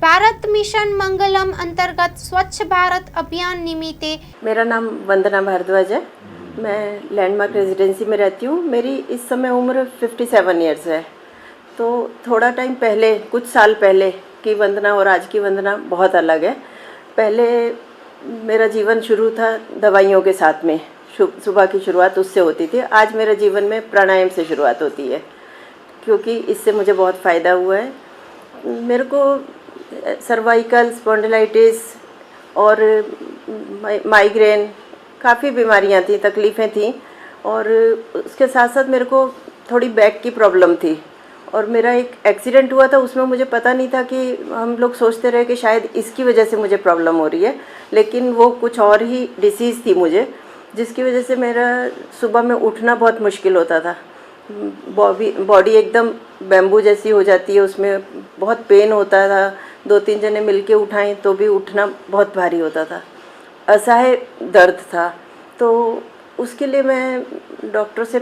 Bharat mission Mangalam अंतर्गत स्वच्छ भारत अभियान निमित्ते। मेरा नाम वंदना भारद्वाज है। मैं लैंडमार्क रेजिडेंसी में रहती हूँ। मेरी इस समय उम्र 57 ईयर्स है। तो थोड़ा टाइम पहले, कुछ साल पहले की वंदना और आज की वंदना बहुत अलग है। पहले मेरा जीवन शुरू था दवाइयों के साथ में, सुबह की शुरुआत उससे होती थी। आज मेरे जीवन में प्राणायाम से शुरुआत होती है, क्योंकि इससे मुझे बहुत फ़ायदा हुआ है। मेरे को सर्वाइकल स्पॉन्डिलाइटिस और माइग्रेन काफ़ी बीमारियां थी, तकलीफ़ें थी, और उसके साथ साथ मेरे को थोड़ी बैक की प्रॉब्लम थी। और मेरा एक एक्सीडेंट हुआ था, उसमें मुझे पता नहीं था कि हम लोग सोचते रहे कि शायद इसकी वजह से मुझे प्रॉब्लम हो रही है, लेकिन वो कुछ और ही डिसीज़ थी मुझे, जिसकी वजह से मेरा सुबह में उठना बहुत मुश्किल होता था। बॉडी एकदम बैम्बू जैसी हो जाती है, उसमें बहुत पेन होता था। 2-3 जने मिलके उठाएं तो भी उठना बहुत भारी होता था, असह्य दर्द था। तो उसके लिए मैं डॉक्टर से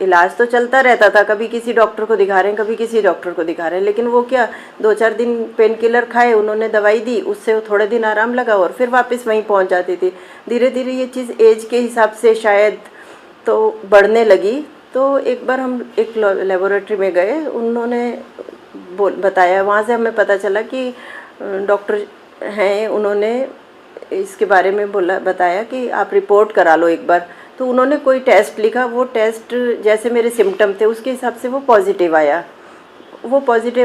इलाज तो चलता रहता था, कभी किसी डॉक्टर को दिखा रहे हैं, कभी किसी डॉक्टर को दिखा रहे हैं, लेकिन वो क्या 2-4 दिन पेन किलर खाए, उन्होंने दवाई दी, उससे थोड़े दिन आराम लगा और फिर वापस वहीं पहुंच जाती थी। धीरे धीरे ये चीज़ एज के हिसाब से शायद तो बढ़ने लगी। तो एक बार हम एक लेबोरेटरी में गए, उन्होंने बताया, वहाँ से हमें पता चला कि डॉक्टर हैं, उन्होंने इसके बारे में बताया कि आप रिपोर्ट करा लो एक बार। तो उन्होंने कोई टेस्ट लिखा, वो टेस्ट जैसे मेरे सिम्टम थे उसके हिसाब से वो पॉजिटिव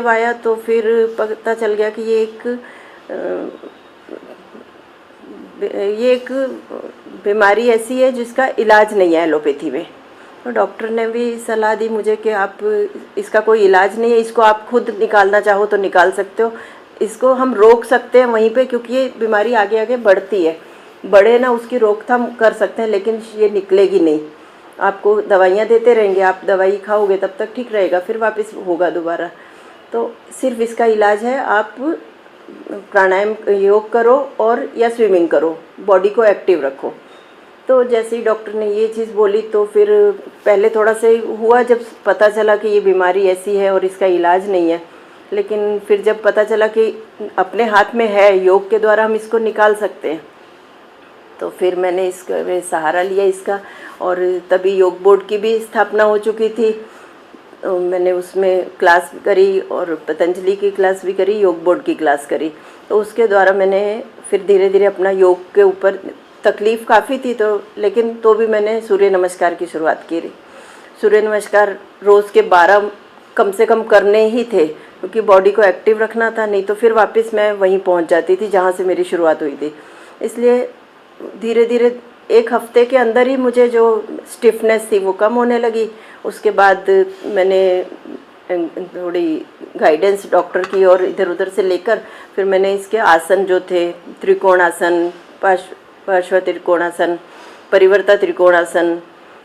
आया। तो फिर पता चल गया कि ये एक बीमारी ऐसी है जिसका इलाज नहीं है एलोपैथी में। तो डॉक्टर ने भी सलाह दी मुझे कि आप इसका कोई इलाज नहीं है, इसको आप खुद निकालना चाहो तो निकाल सकते हो, इसको हम रोक सकते हैं वहीं पे, क्योंकि ये बीमारी आगे आगे बढ़ती है, बढ़े ना उसकी रोकथाम कर सकते हैं, लेकिन ये निकलेगी नहीं। आपको दवाइयाँ देते रहेंगे, आप दवाई खाओगे तब तक ठीक रहेगा, फिर वापस होगा दोबारा। तो सिर्फ इसका इलाज है आप प्राणायाम, योग करो और या स्विमिंग करो, बॉडी को एक्टिव रखो। तो जैसे ही डॉक्टर ने ये चीज़ बोली तो फिर पहले थोड़ा सा हुआ जब पता चला कि ये बीमारी ऐसी है और इसका इलाज नहीं है, लेकिन फिर जब पता चला कि अपने हाथ में है, योग के द्वारा हम इसको निकाल सकते हैं, तो फिर मैंने इसका सहारा लिया इसका। और तभी योग बोर्ड की भी स्थापना हो चुकी थी, तो मैंने उसमें क्लास करी और पतंजलि की क्लास भी करी, योग बोर्ड की क्लास करी। तो उसके द्वारा मैंने फिर धीरे धीरे अपना योग के ऊपर, तकलीफ़ काफ़ी थी लेकिन तो भी मैंने सूर्य नमस्कार की शुरुआत की। सूर्य नमस्कार रोज़ के 12 कम से कम करने ही थे, क्योंकि बॉडी को एक्टिव रखना था, नहीं तो फिर वापस मैं वहीं पहुंच जाती थी जहां से मेरी शुरुआत हुई थी। इसलिए धीरे धीरे 1 हफ्ते के अंदर ही मुझे जो स्टिफनेस थी वो कम होने लगी। उसके बाद मैंने थोड़ी गाइडेंस डॉक्टर की और इधर उधर से लेकर फिर मैंने इसके आसन जो थे, त्रिकोणासन, पार्श्व त्रिकोणासन, परिवर्ता त्रिकोणासन,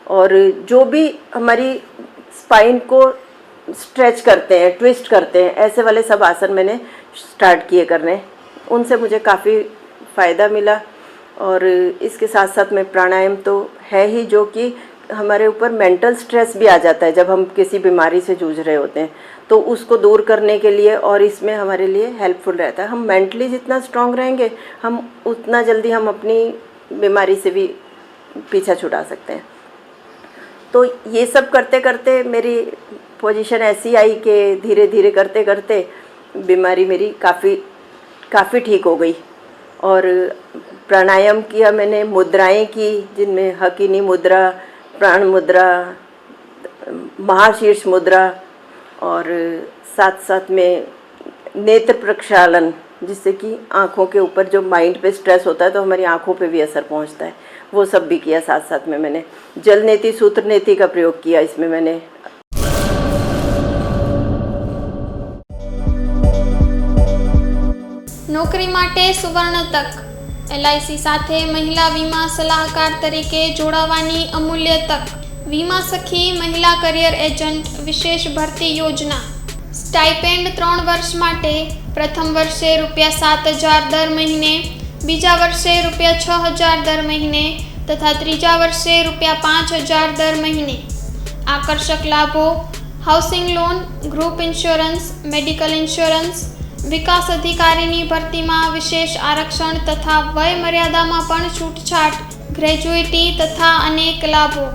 और जो भी हमारी स्पाइन को स्ट्रेच करते हैं, ट्विस्ट करते हैं, ऐसे वाले सब आसन मैंने स्टार्ट किए करने। उनसे मुझे काफ़ी फ़ायदा मिला। और इसके साथ साथ में प्राणायाम तो है ही, जो कि हमारे ऊपर मेंटल स्ट्रेस भी आ जाता है जब हम किसी बीमारी से जूझ रहे होते हैं, तो उसको दूर करने के लिए और इसमें हमारे लिए हेल्पफुल रहता है। हम मेंटली जितना स्ट्रांग रहेंगे, हम उतना जल्दी हम अपनी बीमारी से भी पीछा छुड़ा सकते हैं। तो ये सब करते करते मेरी पोजीशन ऐसी आई कि धीरे धीरे करते करते बीमारी मेरी काफ़ी ठीक हो गई। और प्राणायाम किया मैंने, मुद्राएं की, जिनमें हकीनी मुद्रा, प्राण मुद्रा, महाशीर्ष मुद्रा, और साथ साथ में नेत्र प्रक्षालन, जिससे कि आँखों के ऊपर जो माइंड पे स्ट्रेस होता है तो हमारी आँखों पे भी असर पहुँचता है, वो सब भी किया। साथ साथ में मैंने जल नेति, सूत्र नेति का प्रयोग किया इसमें मैंने। नौकरी माटे सुवर्ण तक, LIC સાથે મહિલા વીમા સલાહકાર તરીકે જોડાવાની અમૂલ્ય તક, વીમા સખી મહિલા કરિયર એજન્ટ વિશેષ ભરતી યોજના, સ્ટાઇપેન્ડ 3 વર્ષ માટે, પ્રથમ વર્ષે ₹7,000 દર મહિને, બીજા વર્ષે ₹6,000 દર મહિને તથા ત્રીજા વર્ષે ₹5,000 દર મહિને। આકર્ષક લાભો: housing loan, group insurance, medical insurance, વિકાસ અધિકારીની ભરતીમાં વિશેષ આરક્ષણ તથા વય મર્યાદામાં પણ છૂટછાટ, ગ્રેજ્યુઇટી તથા અનેક લાભો।